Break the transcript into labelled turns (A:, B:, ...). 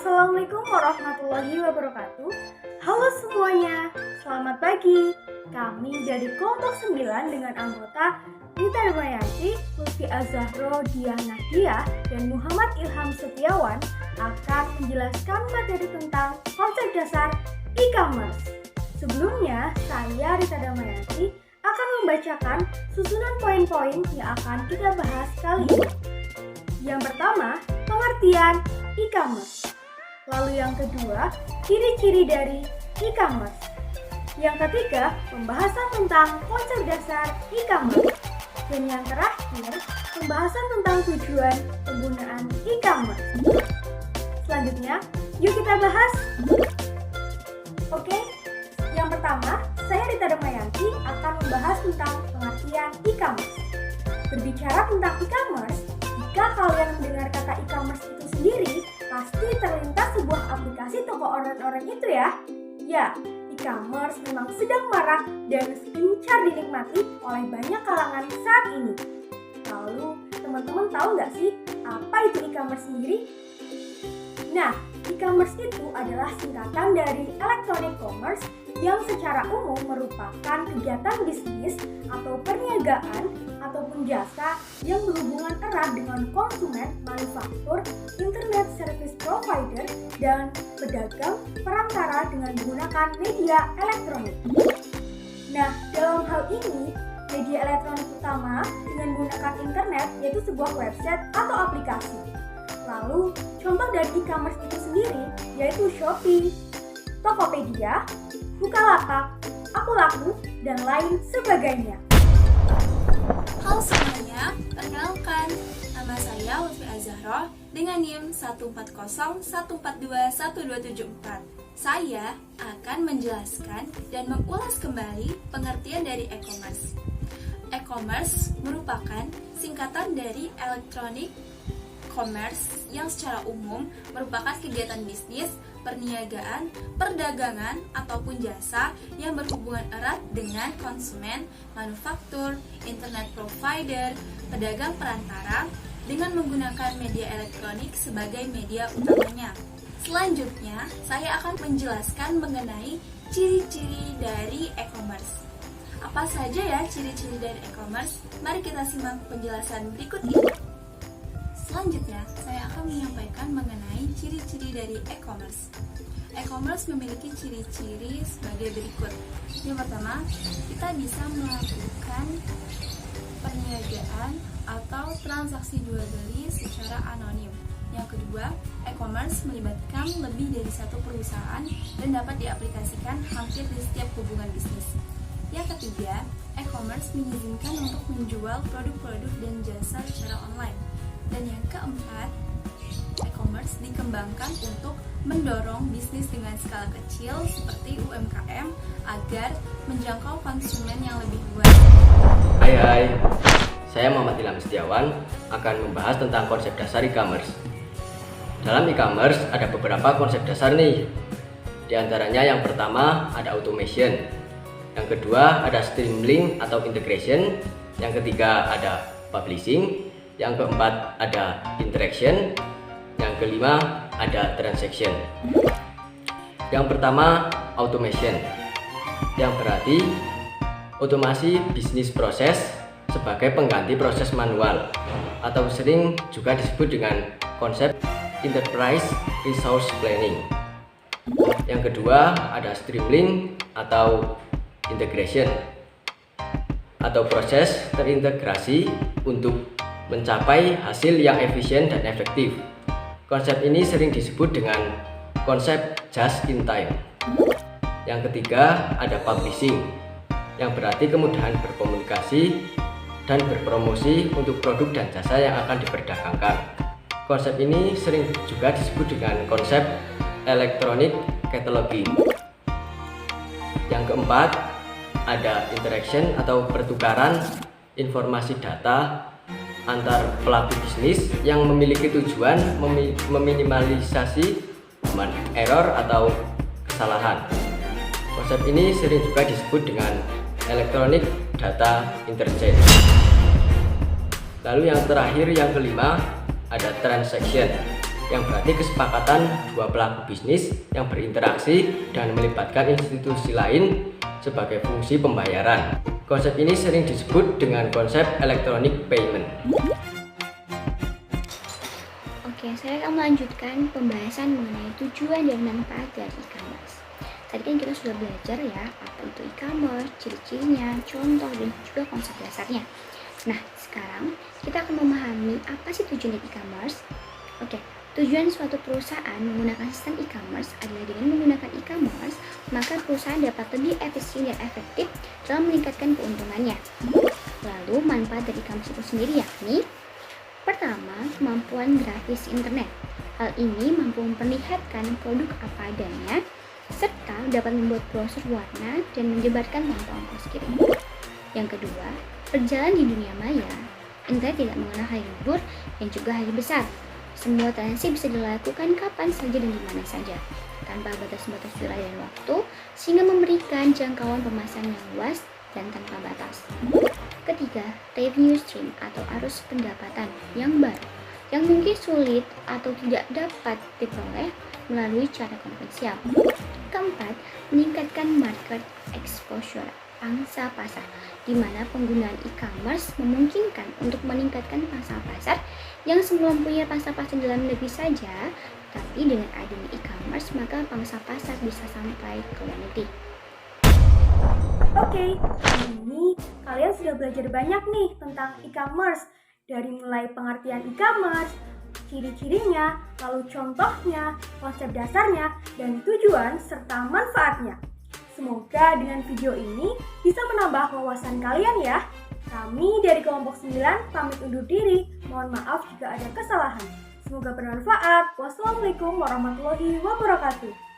A: Assalamualaikum warahmatullahi wabarakatuh. Halo semuanya, selamat pagi. Kami dari kelompok 9 dengan anggota Rita Damayanti, Lutfi Azahro, Diah Nadia, dan Muhammad Ilham Setiawan akan menjelaskan materi tentang konsep dasar e-commerce. Sebelumnya, saya Rita Damayanti akan membacakan susunan poin-poin yang akan kita bahas kali ini. Yang pertama, pengertian e-commerce. Lalu yang kedua, ciri-ciri dari e-commerce. Yang ketiga, pembahasan tentang konsep dasar e-commerce. Dan yang terakhir, pembahasan tentang tujuan penggunaan e-commerce. Selanjutnya, yuk kita bahas. Oke, yang pertama, saya Rita Damayanti akan membahas tentang pengertian e-commerce. Berbicara tentang e-commerce, jika kalian mendengar kata e-commerce itu sendiri, pasti terlintas sebuah aplikasi toko online itu ya. Ya, e-commerce memang sedang marak dan gencar dinikmati oleh banyak kalangan saat ini. Lalu, teman-teman tahu nggak sih apa itu e-commerce sendiri? Nah, e-commerce itu adalah singkatan dari electronic commerce yang secara umum merupakan kegiatan bisnis atau perniagaan ataupun jasa yang berhubungan erat dengan konsumen, manufaktur, internet service provider, dan pedagang perantara dengan menggunakan media elektronik. Nah, dalam hal ini, media elektronik utama dengan menggunakan internet yaitu sebuah website atau aplikasi. Lalu, contoh dari e-commerce itu sendiri yaitu Shopee, Tokopedia, Bukalapak, Akulaku, dan lain sebagainya.
B: Halo semuanya, perkenalkan, nama saya Lutfi Azahro dengan NIM 14014211274. Saya akan menjelaskan dan mengulas kembali pengertian dari e-commerce. E-commerce merupakan singkatan dari electronic commerce yang secara umum merupakan kegiatan bisnis, perniagaan, perdagangan, ataupun jasa yang berhubungan erat dengan konsumen, manufaktur, internet provider, pedagang perantara dengan menggunakan media elektronik sebagai media utamanya. Selanjutnya, saya akan menjelaskan mengenai ciri-ciri dari e-commerce. Apa saja ya ciri-ciri dari e-commerce? Mari kita simak penjelasan berikut ini. Selanjutnya, saya akan menyampaikan mengenai ciri-ciri dari e-commerce. E-commerce memiliki ciri-ciri sebagai berikut. Yang pertama, kita bisa melakukan perniagaan atau transaksi jual beli secara anonim. Yang kedua, e-commerce melibatkan lebih dari satu perusahaan dan dapat diaplikasikan hampir di setiap hubungan bisnis. Yang ketiga, e-commerce mengizinkan untuk menjual produk-produk dan jasa secara online. Dan yang keempat, e-commerce dikembangkan untuk mendorong bisnis dengan skala kecil seperti UMKM agar menjangkau konsumen yang lebih luas.
C: Hai, saya Muhammad Ilham Setiawan akan membahas tentang konsep dasar e-commerce. Dalam e-commerce ada beberapa konsep dasar nih. Di antaranya yang pertama ada automation, yang kedua ada streamlining atau integration, yang ketiga ada publishing, yang keempat ada interaction, yang kelima ada transaction. Yang pertama automation, yang berarti otomasi bisnis proses sebagai pengganti proses manual atau sering juga disebut dengan konsep enterprise resource planning. Yang kedua ada streamlining atau integration atau proses terintegrasi untuk mencapai hasil yang efisien dan efektif. Konsep ini sering disebut dengan konsep just in time. Yang ketiga ada publishing, yang berarti kemudahan berkomunikasi dan berpromosi untuk produk dan jasa yang akan diperdagangkan. Konsep ini sering juga disebut dengan konsep electronic cataloging. Yang keempat ada interaction atau pertukaran informasi data antar pelaku bisnis yang memiliki tujuan meminimalisasi human error atau kesalahan. Konsep ini sering juga disebut dengan electronic data interchange. Lalu yang terakhir, yang kelima, ada transaction, yang berarti kesepakatan dua pelaku bisnis yang berinteraksi dan melibatkan institusi lain sebagai fungsi pembayaran. Konsep ini sering disebut dengan konsep electronic payment.
D: Oke, saya akan melanjutkan pembahasan mengenai tujuan dan manfaat dari e-commerce. Tadi kan kita sudah belajar ya, apa itu e-commerce, ciri-cirinya, contoh, dan juga konsep dasarnya. Nah, sekarang kita akan memahami apa sih tujuan dari e-commerce. Oke, tujuan suatu perusahaan menggunakan sistem e-commerce adalah dengan menggunakan e-commerce, maka perusahaan dapat lebih efisien dan efektif dalam meningkatkan keuntungannya. Lalu, manfaat dari e-commerce itu sendiri yakni pertama, kemampuan grafis internet. Hal ini mampu memperlihatkan produk apa adanya, serta dapat membuat brosur warna dan menyebarkan tanpa ongkos kirim. Yang kedua, berjalan di dunia maya. Internet tidak mengenal hari libur dan juga hari besar. Semua transaksi bisa dilakukan kapan saja dan di mana saja, tanpa batas-batas wilayah dan waktu, sehingga memberikan jangkauan pemasaran yang luas dan tanpa batas. Ketiga, revenue stream atau arus pendapatan yang baru, yang mungkin sulit atau tidak dapat diperoleh melalui cara konvensional. Keempat, meningkatkan market exposure, pangsa pasar, di mana penggunaan e-commerce memungkinkan untuk meningkatkan pangsa pasar yang sebelum punya pangsa pasar dalam negeri saja, tapi dengan adanya e-commerce maka pangsa pasar bisa sampai ke luar negeri.
A: Oke, kali ini kalian sudah belajar banyak nih tentang e-commerce. Dari mulai pengertian e-commerce, ciri-cirinya, lalu contohnya, konsep dasarnya, dan tujuan serta manfaatnya. Semoga dengan video ini bisa menambah wawasan kalian ya. Kami dari kelompok 9 pamit undur diri. Mohon maaf jika ada kesalahan. Semoga bermanfaat. Wassalamualaikum warahmatullahi wabarakatuh.